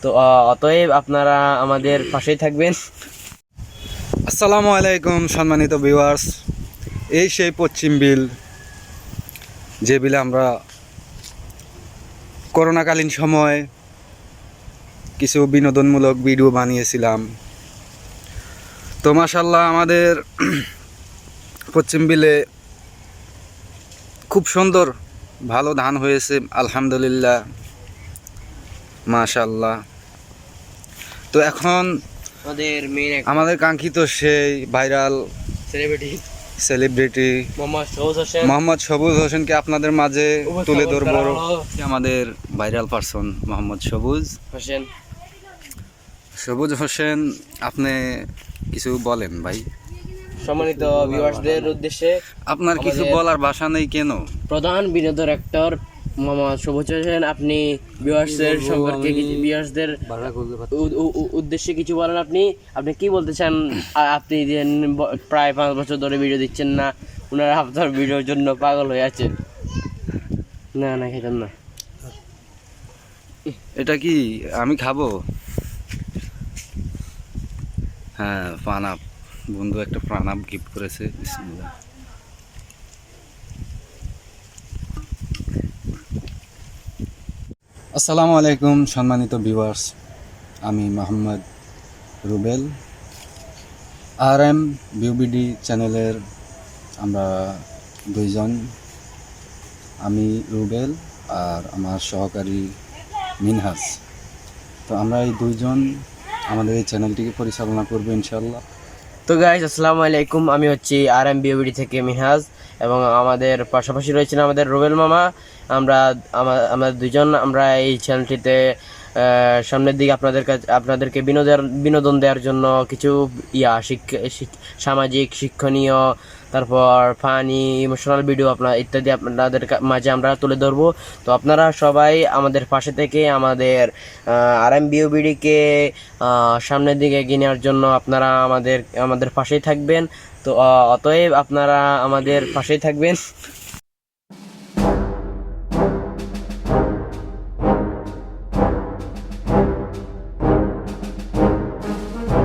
তো অতএব আপনারা আমাদের পাশেই থাকবেন। আসসালামু আলাইকুম সম্মানিত ভিউয়ার্স, এই সেই পশ্চিম বিল, যে বিলে আমরা করোনাকালীন সময় কিছু বিনোদনমূলক ভিডিও বানিয়েছিলাম। তো মাশাআল্লাহ আমাদের পশ্চিম বিলে খুব সুন্দর ভালো ধান হয়েছে, আলহামদুলিল্লাহ, মাশাআল্লাহ। তো এখন আমাদের কাঙ্ক্ষিত সেই ভাইরাল সেলিব্রিটি মোহাম্মদ সবুজ হোসেনকে আপনাদের মাঝে তুলে ধরবো। আমাদের ভাইরাল পারসন মোহাম্মদ সবুজ হোসেন, আপনি কিছু বলেন ভাই। সম্মানিত ভিউয়ার্সদের উদ্দেশ্যে আপনার কিছু বলার ভাষা নেই কেন? প্রধান বিনোদন অ্যাক্টর মোহাম্মদ সবুজ হোসেন, আপনি ভিউয়ার্সদের সম্পর্কে ভিউয়ার্সদের উদ্দেশ্যে কিছু বলেন। আপনি কি বলতে চান? আপনি যে প্রায় 5 বছর ধরে ভিডিও দিচ্ছেন না, ওনারা আপনার ভিডিওর জন্য পাগল হয়ে আছে। না খেতাম না। এটা কি আমি খাবো? হ্যাঁ, পানাপ বন্ধু একটা পানাপ গিফট করেছে। বিসমিল্লাহ। আসসালামু আলাইকুম সম্মানিত ভিউয়ার্স, আমি মোহাম্মদ রুবেল, RM বিউবিডি চ্যানেলের আমরা দুইজন, আমি রুবেল আর আমার সহকারী মিনহাজ। তো আমরা এই দুইজন আমাদের এই চ্যানেলটিকে পরিচালনা করবো ইনশাল্লাহ। তো গাইস, আসসালামু আলাইকুম, আমি হচ্ছি RM বিউবিডি থেকে মিনহাজ, এবং আমাদের পাশাপাশি রয়েছেন আমাদের রুবেল মামা। আমরা দুজন আমরা এই চ্যানেলটিতে সামনের দিকে আপনাদেরকে বিনোদন দেওয়ার জন্য কিছু সামাজিক, শিক্ষণীয়, তারপর ফানি, ইমোশনাল ভিডিও ইত্যাদি আপনাদের মাঝে আমরা তুলে ধরবো। তো আপনারা সবাই আমাদের পাশে থেকে আমাদের RM বিউবিডিকে সামনের দিকে এগিয়ে নেওয়ার জন্য আপনারা আমাদের পাশেই থাকবেন। তো অতএব আপনারা আমাদের পাশেই থাকবেন।